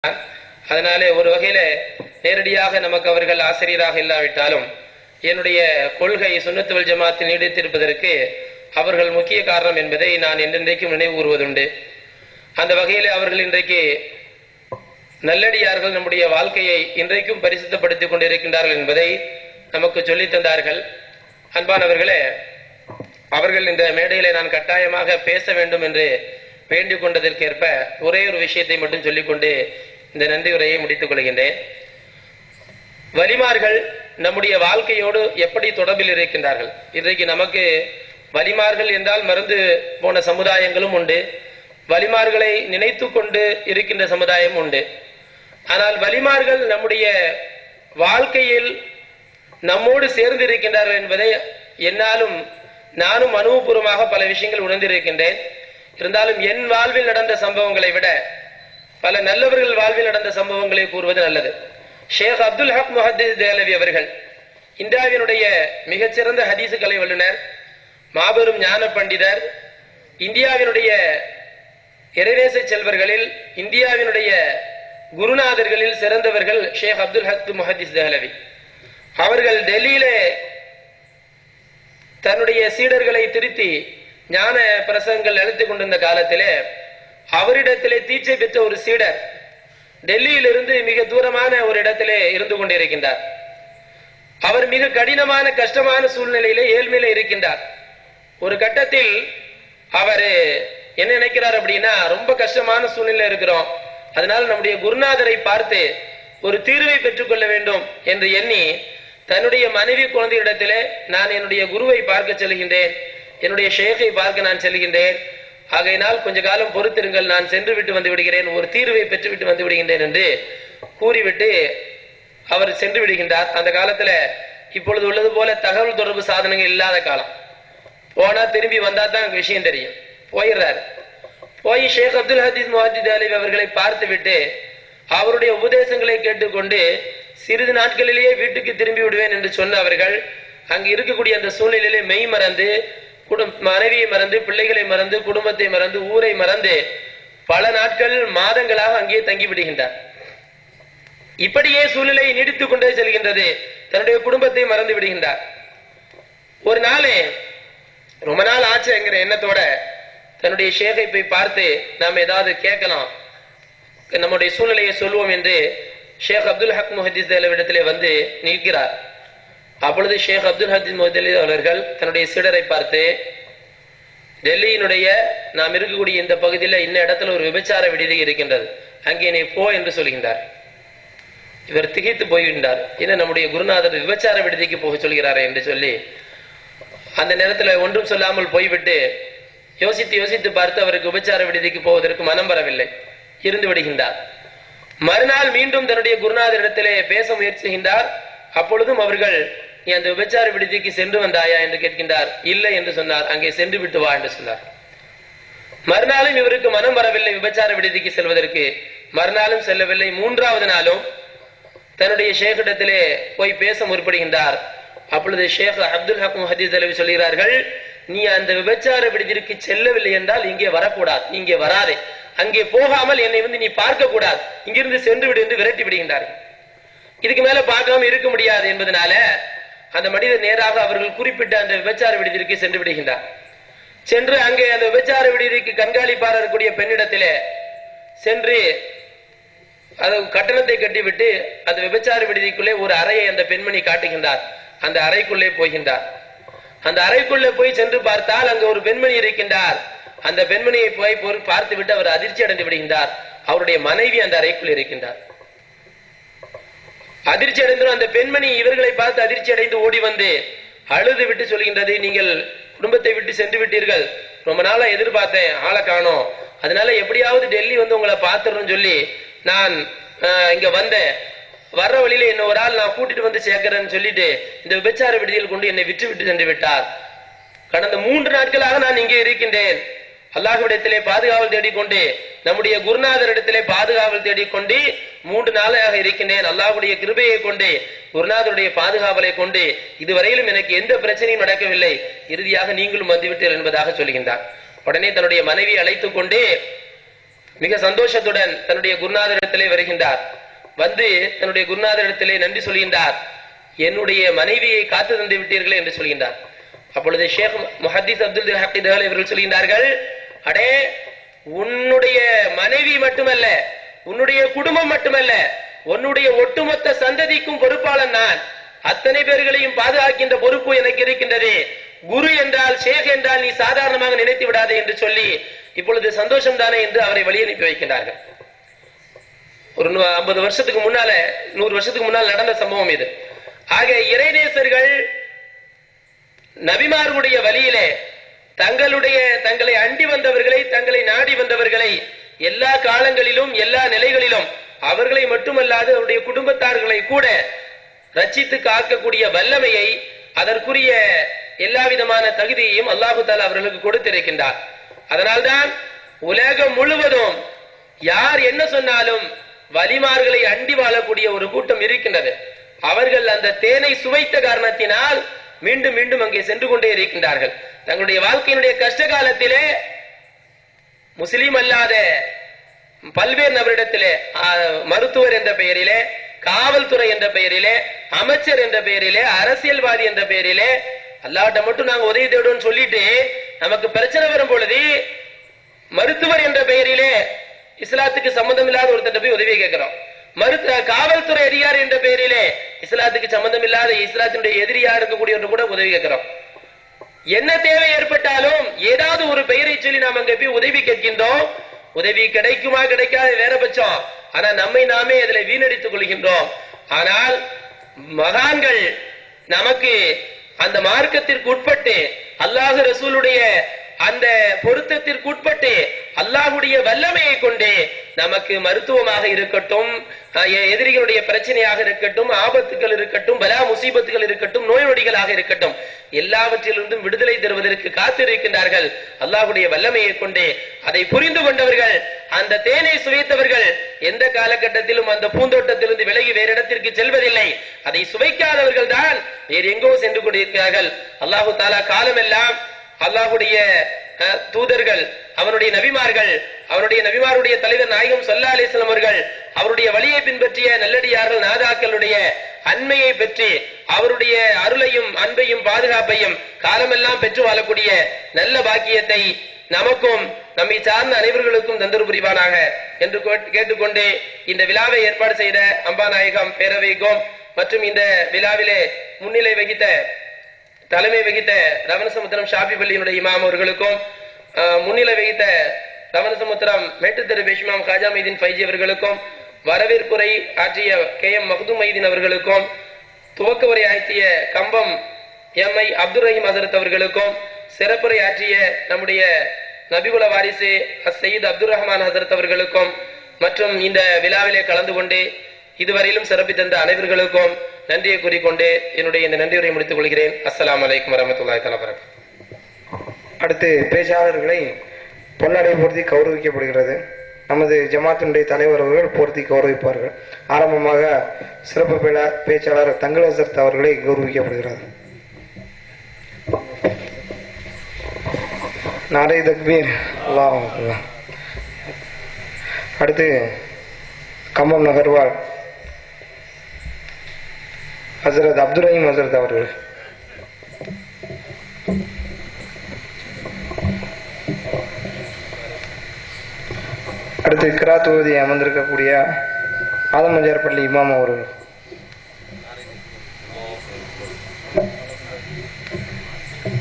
அதனாலே ஒரு வகையில நேரடியாக நமக்கு அவர்கள் ஆசிரியராக இல்லாவிட்டாலும் என்னுடைய கொள்கை சுன்னத்து வல் ஜமாத்தில் நீடித்திருப்பதற்கு அவர்கள் முக்கிய காரணம் என்பதை நான் என்றென்றைக்கும் நினைவு கூறுவதுண்டு. அந்த வகையில் அவர்கள் இன்றைக்கு நல்லடியார்கள் நம்முடைய வாழ்க்கையை இன்றைக்கும் பரிசுத்தப்படுத்திக் கொண்டிருக்கின்றார்கள் என்பதை நமக்கு சொல்லித் தந்தார்கள். அன்பானவர்களே, அவர்கள் இந்த மேடையிலே நான் கட்டாயமாக பேச வேண்டும் என்று வேண்டிக் கொண்டதற்கேற்ப ஒரே ஒரு விஷயத்தை மட்டும் சொல்லிக்கொண்டு இந்த நன்றி உரையை முடித்துக் கொள்கின்றேன். வலிமார்கள் நம்முடைய வாழ்க்கையோடு எப்படி தொடர்பில் இருக்கின்றார்கள்? இன்றைக்கு நமக்கு வலிமார்கள் என்றால் மறந்து போன சமுதாயங்களும் உண்டு, வலிமார்களை நினைத்து கொண்டு இருக்கின்ற சமுதாயம் உண்டு. ஆனால் வலிமார்கள் நம்முடைய வாழ்க்கையில் நம்மோடு சேர்ந்து இருக்கின்றார்கள் என்பதை என்னாலும் நானும் அனுபவபூர்வமாக பல விஷயங்கள் உணர்ந்திருக்கின்றேன். இருந்தாலும் என் வாழ்வில் நடந்த சம்பவங்களை விட பல நல்லவர்கள் வாழ்வில் நடந்த சம்பவங்களை கூறுவது நல்லது. ஷேக் அப்துல் ஹக் முஹத்திஸ் தேலவி அவர்கள் இந்தியாவினுடைய மிகச்சிறந்த ஹதீசு கலை வல்லுநர், மாபெரும் ஞான பண்டிதர், இந்தியாவினுடைய இறைநேச செல்வர்களில் இந்தியாவினுடைய குருநாதர்களில் சிறந்தவர்கள் ஷேக் அப்துல் ஹக் முஹத்திஸ் தேலவி அவர்கள் டெல்லியிலே தன்னுடைய சீடர்களை திருத்தி ஞான பிரசங்கங்கள் அளித்துக் கொண்டிருந்த காலத்திலே அவரிடத்திலே தீட்சை பெற்ற ஒரு சீடர் டெல்லியிலிருந்து மிக தூரமான ஒரு இடத்திலே இருந்து கொண்டிருக்கின்றார். அவர் மிக கடினமான கஷ்டமான சூழ்நிலையிலே ஏழ்மையில இருக்கின்றார். ஒரு கட்டத்தில் அவர் என்ன நினைக்கிறார் அப்படின்னா, ரொம்ப கஷ்டமான சூழ்நிலை இருக்கிறோம், அதனால் நம்முடைய குருநாதரை பார்த்து ஒரு தீர்வை பெற்றுக் கொள்ள வேண்டும் என்று எண்ணி தன்னுடைய மனைவி குழந்தையிடத்திலே நான் என்னுடைய குருவை பார்க்க செல்கின்றேன், என்னுடைய ஷேகை பார்க்க நான் செல்கின்றேன், ஆகையினால் கொஞ்ச காலம் பொறுத்திருங்கள், நான் சென்று விட்டு வந்து விடுகிறேன், ஒரு தீர்வை பெற்றுவிட்டு வந்து விடுகின்றேன் என்று கூறிவிட்டு அவர் சென்று விடுகின்றார். அந்த காலத்துல இப்பொழுது உள்ளது போல தகவல் தொடர்பு சாதனங்கள் இல்லாத காலம். போனா திரும்பி வந்தா தான் விஷயம் தெரியும். போயிடுறாரு. போய் ஷேக் அப்துல் ஹதீஸ் முஹத்திஸ் தேலவி அவர்களை பார்த்து விட்டு அவருடைய உபதேசங்களை கேட்டுக்கொண்டு சிறிது நாட்களிலேயே வீட்டுக்கு திரும்பி விடுவேன் என்று சொன்ன அவர்கள் அங்கு இருக்கக்கூடிய அந்த சூழ்நிலையிலே மெய் மறந்து, மனைவியை மறந்து, பிள்ளைகளை மறந்து, குடும்பத்தை மறந்து, ஊரை மறந்து பல நாட்கள் மாதங்களாக அங்கே தங்கி விடுகின்றார். இப்படியே சூழ்நிலை நீடித்துக் கொண்டே செல்கின்றது. தன்னுடைய குடும்பத்தை மறந்து விடுகின்றார். ஒரு நாள் ரொம்ப நாள் ஆச்சு என்கிற எண்ணத்தோட தன்னுடைய ஷேகை போய் பார்த்து நாம் ஏதாவது கேட்கலாம், நம்முடைய சூழ்நிலையை சொல்வோம் என்று ஷேக் அப்துல் ஹக் முஹத்திஸ் தேலவிடத்திலே வந்து நிற்கிறார். அப்பொழுது ஷேக் அப்துல் ஹக் முஹத்திஸ் அவர்கள் தன்னுடைய சீடரை பார்த்து, டெல்லியினுடைய நாம் இருக்கக்கூடிய இந்த பகுதியில் இன்ன இடத்துல ஒரு விபச்சார விடுதி இருக்கின்றது, அங்கே நீ போ என்று சொல்கின்றார். இவர் திகைத்து போய்விட்டார். என்ன நம்முடைய குருநாதர் விபச்சார விடுதிக்கு போக சொல்கிறாரே என்று சொல்லி அந்த நேரத்தில் ஒன்றும் சொல்லாமல் போய்விட்டு யோசித்து யோசித்து பார்த்து அவருக்கு விபச்சார விடுதிக்கு போவதற்கு மனம் வரவில்லை, இருந்து விடுகின்றார். மறுநாள் மீண்டும் தன்னுடைய குருநாதரிடத்திலே பேச முயற்சிக்கின்றார். அப்பொழுதும் அவர்கள், நீ அந்த விபச்சார விடுதிக்கு சென்று வந்தாயா என்று கேட்கின்றார். இல்லை என்று சொன்னார். அங்கே சென்று விட்டு வா என்று சொன்னார். மறுநாளும் இவருக்கு மனம் வரவில்லை விபச்சார விடுதிக்கு செல்வதற்கு. மறுநாளும் செல்லவில்லை. மூன்றாவது நாளும் தன்னுடைய ஷேக்கிடத்திலே போய் பேச முற்படுகின்றார். அப்பொழுது ஷேக் அப்துல் ஹக் முஹத்திஸ் தேலவி சொல்கிறார்கள், நீ அந்த விபச்சார விடுதிக்கு செல்லவில்லை என்றால் இங்கே வரக்கூடாது, இங்கே வராதே, அங்கே போகாமல் என்னை நீ பார்க்க கூடாது, இங்கிருந்து சென்று விடு என்று விரட்டி விடுகின்றார்கள். இதுக்கு மேல பார்க்காம இருக்க முடியாது என்பதனால அந்த மனிதர் நேராக அவர்கள் குறிப்பிட்ட அந்த விபச்சார விடுதிக்கு சென்று விடுகின்றார். சென்று அங்கே அந்த விபச்சார விடுதிக்கு கண்காணிப்பாளர் இருக்கக்கூடிய பெண்ணிடத்திலே சென்று அது கட்டணத்தை கட்டிவிட்டு அந்த விபச்சார விடுதிக்குள்ளே ஒரு அறையை அந்த பெண்மணி காட்டுகின்றார். அந்த அறைக்குள்ளே போகின்றார். அந்த அறைக்குள்ளே போய் சென்று பார்த்தால் அங்கு ஒரு பெண்மணி இருக்கின்றார். அந்த பெண்மணியை போய் பார்த்து விட்டு அவர் அதிர்ச்சி அடைந்து விடுகின்றார். அவருடைய மனைவி அந்த அறைக்குள் இருக்கின்றார். அதிர்ச்சி அடைந்து அந்த பெண்மணி இவர்களை பார்த்து அதிர்ச்சி அடைந்து ஓடி வந்து அழுது விட்டு சொல்கின்றது, நீங்கள் குடும்பத்தை விட்டு சென்று விட்டீர்கள், ரொம்ப நாளா எதிர்பார்த்தேன், ஆளை காணோம், அதனால எப்படியாவது டெல்லி வந்து உங்களை பார்த்துறேன்னு சொல்லி நான் இங்க வந்தேன், வர்ற வழியில என்ன ஒரு ஆள் நான் கூட்டிட்டு வந்து சேர்க்கிறேன்னு சொல்லிட்டு இந்த விபச்சார விடுதியில் கொண்டு என்னை விட்டு விட்டு சென்று விட்டார். கடந்த 3 நாட்களாக நான் இங்கே இருக்கின்றேன், அல்லாஹ்விடத்திலே பாதுகாவல் தேடிக்கொண்டு, நம்முடைய குருநாதரிடத்திலே பாதுகாவல் தேடிக்கொண்டு 3 நாளாக இருக்கின்றேன். அல்லாஹ்வுடைய கிருபையை கொண்டு, குருநாதருடைய பாதுகாவலை கொண்டு இதுவரையிலும் எனக்கு எந்த பிரச்சனையும் நடக்கவில்லை, இறுதியாக நீங்களும் வந்துவிட்டீர்கள் என்பதாக சொல்கின்றார். உடனே தன்னுடைய மனைவி அழைத்துக் கொண்டு மிக சந்தோஷத்துடன் தன்னுடைய குருநாதரிடத்திலே வருகின்றார். வந்து தன்னுடைய குருநாதரிடத்திலே நன்றி சொல்கின்றார். என்னுடைய மனைவியை காத்து தந்து விட்டீர்களே என்று சொல்கின்றார். அப்பொழுது ஷேக் முஹத்திஸ் அப்துல் ஹக்கீத் இவர்கள் சொல்கின்றார்கள், அடே உன்னுடைய மனைவி மட்டுமல்ல, உன்னுடைய குடும்பம் மட்டுமல்ல, உன்னுடைய ஒட்டுமொத்த சந்ததிக்கும் பொறுப்பாளன் நான். அத்தனை பேர்களையும் பாதுகாக்கின்ற பொறுப்பு எனக்கு இருக்கின்றது. குரு என்றால், ஷேக் என்றால் நீ சாதாரணமாக நினைத்து விடாதே என்று சொல்லி இப்பொழுது சந்தோஷம் தானே என்று அவரை வழி அனுப்பி வைக்கின்றார்கள். ஒரு 50 வருஷத்துக்கு முன்னால, 100 வருஷத்துக்கு முன்னால் நடந்த சம்பவம் இது. ஆக இறைநேசர்கள் நபிமார்களுடைய வழியிலே தங்களை அண்டி வந்தவர்களை, தங்களை நாடி வந்தவர்களை எல்லா காலங்களிலும் எல்லா நிலைகளிலும் அவர்களை மட்டுமல்லாது அவருடைய குடும்பத்தார்களை கூட ரட்சித்து காக்கக்கூடிய வல்லமையை, அதற்குரிய எல்லா விதமான தகுதியையும் அல்லாஹு தஆலா அவர்களுக்கு கொடுத்திருக்கின்றார். அதனால்தான் உலகம் முழுவதும் யார் என்ன சொன்னாலும் வலிமார்களை அண்டி வாழக்கூடிய ஒரு கூட்டம் இருக்கின்றது. அவர்கள் அந்த தேனை சுவைத்த காரணத்தினால் மீண்டும் மீண்டும் அங்கே சென்று கொண்டே இருக்கின்றார்கள். தங்களுடைய வாழ்க்கையினுடைய கஷ்ட காலத்திலே முஸ்லிம் அல்லாத பல்வேறு நபரிடத்திலே மருத்துவர் என்ற பெயரிலே, காவல்துறை என்ற பெயரிலே, அமைச்சர் என்ற பெயரிலே, அரசியல்வாதி என்ற பெயரிலே அல்லாஹ்ட்ட மட்டும் நாங்க உதவி தேடுவோம் சொல்லிட்டு நமக்கு பிரச்சனை வரும் பொழுது மருத்துவர் என்ற பெயரிலே இஸ்லாத்துக்கு சம்பந்தம் இல்லாத ஒருத்தர் போய் உதவி கேட்கிறோம். காவல்துறை அதிகாரி என்ற பெயரிலே இஸ்லாத்துக்கு சம்பந்தம் இல்லாத, இஸ்லாத்தினுடைய எதிரியா இருக்கக்கூடிய ஒன்று கூட உதவி கேட்கிறோம். என்ன தேவை ஏற்பட்டாலும் ஏதாவது ஒரு பெயரை சொல்லி நாம் அங்க போய் உதவி கேட்கின்றோம். உதவி கிடைக்குமா கிடைக்காத வேற பட்சம், ஆனா நம்மை நாமே அதில் வீணடித்துக் கொள்கின்றோம். ஆனால் மகான்கள் நமக்கு அந்த மார்க்கத்திற்கு உட்பட்டு, அல்லாஹ் ரசூலுடைய அந்த பொருத்தத்திற்கு உட்பட்டு, அல்லாஹ்வுடைய வல்லமையை கொண்டு நமக்கு மருத்துவமாக இருக்கட்டும், எதிரிகளுடைய பிரச்சனையாக இருக்கட்டும், ஆபத்துகள் இருக்கட்டும், பலா முசீபத்துகள் இருக்கட்டும், நோய் நொடிகளாக இருக்கட்டும், எல்லாவற்றிலிருந்தும் விடுதலை தருவதற்கு காத்திருக்கின்றார்கள். அல்லாஹ்வுடைய வல்லமையை கொண்டு அதை புரிந்து கொண்டவர்கள், அந்த தேனை சுவைத்தவர்கள் எந்த காலகட்டத்திலும் அந்த பூந்தோட்டத்திலிருந்து விலகி வேறு இடத்திற்கு செல்வதில்லை. அதை சுவைக்காதவர்கள் தான் வேறு எங்கோ சென்று கொண்டிருக்கிறார்கள். அல்லாஹு தஆலா காலமெல்லாம் அல்லாஹ்வுடைய தூதர்கள், அவனுடைய நபிமார்கள், அவருடைய நபிமாருடைய தலைவர் நாயகம் ஸல்லல்லாஹு அலைஹி வஸல்லம் அவர்கள் அவருடைய வழியை பின்பற்றிய நல்லடியார்கள், நாதாக்களுடைய அன்மையை பெற்று அவருடைய அருளையும் அன்பையும் பாதுகாப்பையும் காலமெல்லாம் பெற்று வாழக்கூடிய நல்ல பாக்கியத்தை நமக்கும் நம்மை சார்ந்த அனைவர்களுக்கும் தந்தரு புரிவானாக என்று கேட்டுக்கொண்டு இந்த விழாவை ஏற்பாடு செய்த அம்பாநாயகம் பேரவைக்கும் மற்றும் இந்த விழாவிலே முன்னிலை வகித்த தலைமை வகித்த ரவணசமுத்திரம் ஷாபி பள்ளியினுடைய இமாம் அவர்களுக்கும், முன்னிலை வகித்த ரவணசமுத்திரம் மேட்டுத்தெரு பேஷ்மாம் காஜா மைதீன் ஃபைஜி அவர்களுக்கும், வரவேற்புரை ஆற்றிய KM மக்தூம் மைதீன் அவர்களுக்கும், துவக்க உரை ஆற்றிய கம்பம் MI அப்துல் ரஹீம் ஹசரத் அவர்களுக்கும், சிறப்புரை ஆற்றிய நம்முடைய நபிகுல வாரிசு சையீத் அப்துல் ரஹ்மான் ஹசரத் அவர்களுக்கும் மற்றும் இந்த விழாவிலே கலந்து கொண்டு இதுவரையிலும் சிறப்பி தந்த அனைவர்களுக்கும் நன்றியை கூறிக்கொண்டு என்னுடைய இந்த நன்றியுரை முடித்துக் கொள்கிறேன். அஸ்ஸலாமு அலைக்கும் வரஹ்மத்துல்லாஹி தஆலா வபரகாத்துஹு. அடுத்து பேச்சாளர்களை பொன்னடை போர்த்தி கௌரவிக்கப்படுகிறது. நமது ஜமாத்தினுடைய தலைவர் அவர்கள் போர்த்தி கௌரவிப்பார்கள். ஆரம்பமாக சிறப்பு பேச்சாளர் தங்கள் ஹசரத் அவர்களை கௌரவிக்கப்படுகிறது. நாரை தக்பீர், அல்லாஹ் அக்பர். அடுத்து கம்பம் நகர்வால் ஹசரத் அப்துல் ரஹீம் ஹசரத் அவர்கள். அடுத்து கிராத் ஓதி அமர்ந்திருக்கக்கூடிய ஆதமஞ்சார் பள்ளி இமாம் அவர்கள்.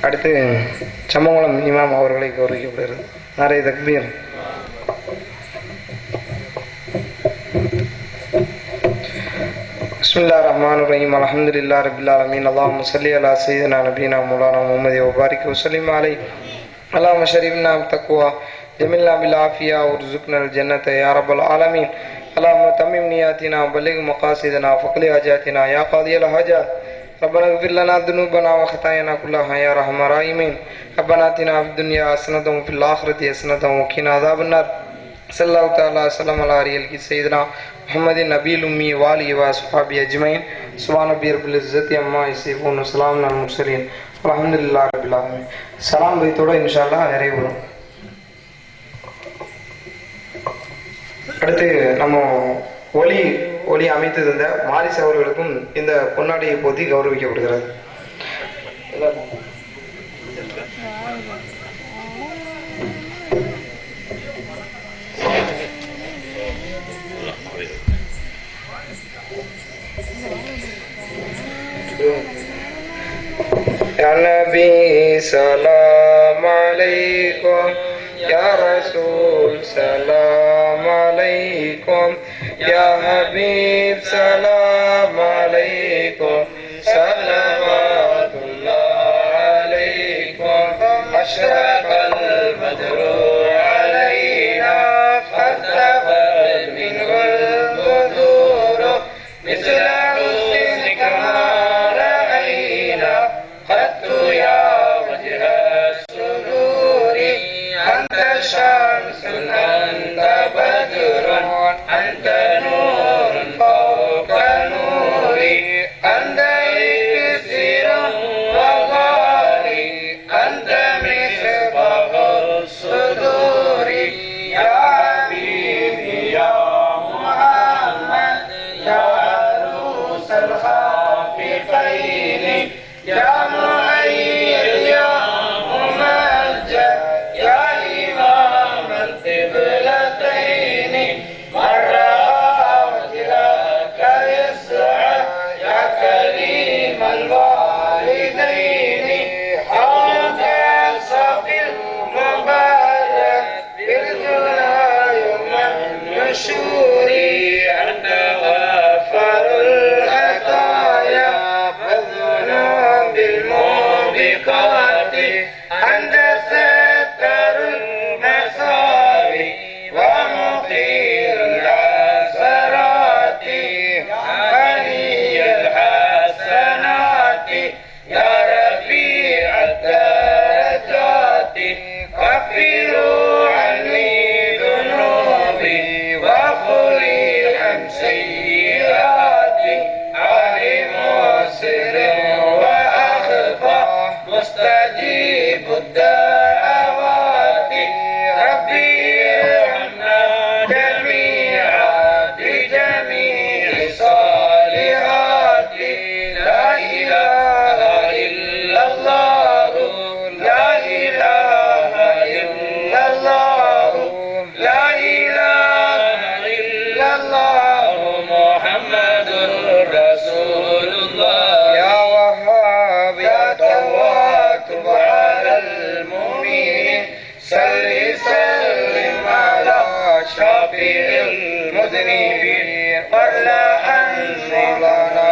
அடுத்து சமங்குளம் இமாம் அவர்களை கௌரவிக்கப்படுகிறது. நாரை தக்பீர். பிஸ்மில்லாஹிர் ரஹ்மானிர் ரஹீம். அல்ஹம்துலில்லாஹி ரப்பில் ஆலமீன். அல்லாஹும்ம ஸல்லி அலா சய்யிதினா நபியினா மௌலானா முஹம்மது வ பாரிக் வ ஸல்லிம் அலைஹி. அல்லாஹும்ம ஷரீஃப்னா தக்வா ஜமில்னா பில் ஆஃபியா வர்ஸுக்னல் ஜன்னத யா ரப்பல் ஆலமீன். அல்லாஹும்ம தம்மிம் நியாத்தினா வபல்லிக் மகாசிதனா ஃபக்லி ஹாஜாத்தினா யா காதியல் ஹாஜாத். ربنا اغفر لنا ذنوبنا وخطايانا كلها يا ارحم الراحمين. ربنا آتنا في الدنيا حسنة وفي الآخرة حسنة وقنا عذاب النار. صلى الله تعالى وسلم على سيدنا محمد النبي الأمي وآله وصحبه أجمعين. سبحان ربي رب العزة عما يصفون وسلام على المرسلين والحمد لله رب العالمين. சலாம் வைத்தோட இன்ஷா அல்லாஹ் நிறைவு. அடுத்து நம்ம ஒளி அமைத்து தந்த மாரிஸ் அவர்களுக்கும் இந்த பொன்னாடியை போத்தி கௌரவிக்கப்படுகிறது. Ya Nabi salam alaikum, Ya Rasul salam alaikum, Ya Habib salam alaikum, salawatullah alaikum. Ashraqal badru alayna, fartabad minhul buduru, misla husnika ma ra'ayna, qattu ya wajha sururi, anta shamsun anta badrun, anta nurun fawqa nuri, anta iksirun wa ghali, anta misbahu suduri, ya habibi ya Muhammad, ya arusal khafiqaini, ya mu'ayyid ya mumajjad, ya imam al-qiblataini, marra wajhaka yas'ad, ya karim al-walidaini, hawaka safil mubarak, birjuna yawman nushuri, anta ghafarul khataya, والذنوب الموبقات، أنت ستر المساوي ومقيل العثرات، غني الحسنات، يا رفيع الدرجات، كفروا عني ذنوبي وخلي عن سيئاتي، عالم سر وأخفى مستجيب الدعوات، ربي ارحمنا جميعا بجميع الصالحات. لا إله إلا الله، لا إله إلا الله، لا إله إلا الله، محمد رسول الله. يا وهاب يا تواب تب على المؤمنين، صل سلم على شفيع المذنبين، وارض عن مولانا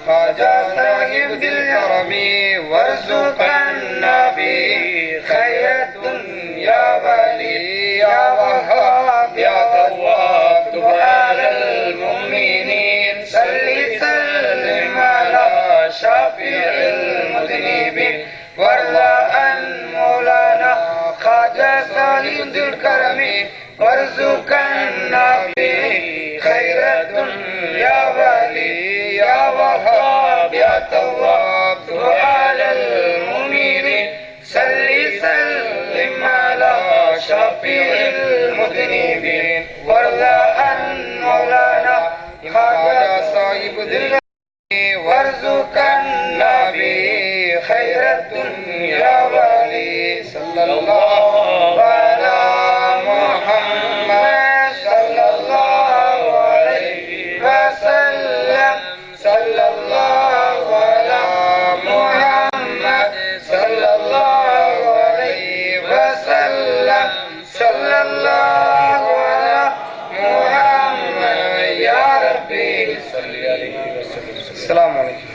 خواجة صاحب ذي الكرم، وارزقنا به خير الدنيا ولي. يا وهاب يا تواب تب على المؤمنين، صل سلم على شفيع المذنبين، وارض عن مولانا خواجة صاحب ذي الكرم، وارزقنا به خير الدنيا ولي. يا وهاب يا تواب تب على المؤمنين، صل سلم على شفيع المذنبين، وارض عن مولانا خواجة صاحب ذي الكرم، وارزقنا به خير الدنيا ولي. صلى الله على محمد صلى الله عليه وسلم، صلى الله على محمد صلى الله عليه وسلم، صلى الله على محمد يا ربي صل عليه وسلم. السلام عليكم.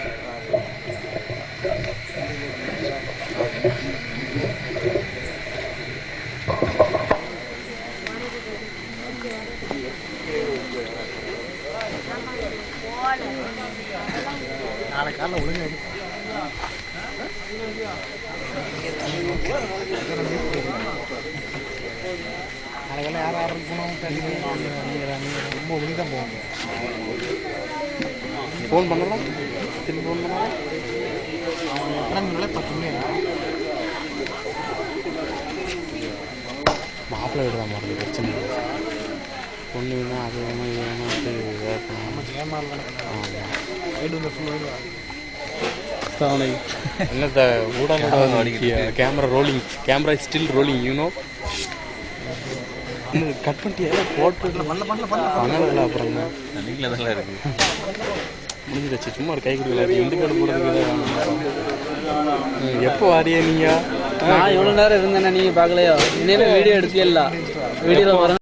நாளைக்கெல்லாம் யார் order போனோம் ரொம்ப மணி தான் போவாங்க. Phone பண்ணலாம், திரும்பி phone பண்ணலாம். அவங்க எத்தனை மணி 10 மணி மாப்பிள்ளை வீடு தான் போகிறது, பிரச்சனை இல்லை. பொண்ணு வேணும் அது வேணும் இது வேணும் அது என்ன ஊடால camera rolling camera still rolling you know cut பண்ணிட்டியா போட்டு பண்ணல அப்புறம் நீங்களே தான் இருக்கு முடிஞ்சிருச்சு சும்மா ஒரு கை கொடுக்கல இந்து கடை போடுறதுக்கு எப்போ வாரியா நீங்க நான் எவ்வளோ நேரம் இருந்தேன்னா நீங்கள் பார்க்கலையோ இன்னும் வீடியோ எடுக்கல வீடியோவில்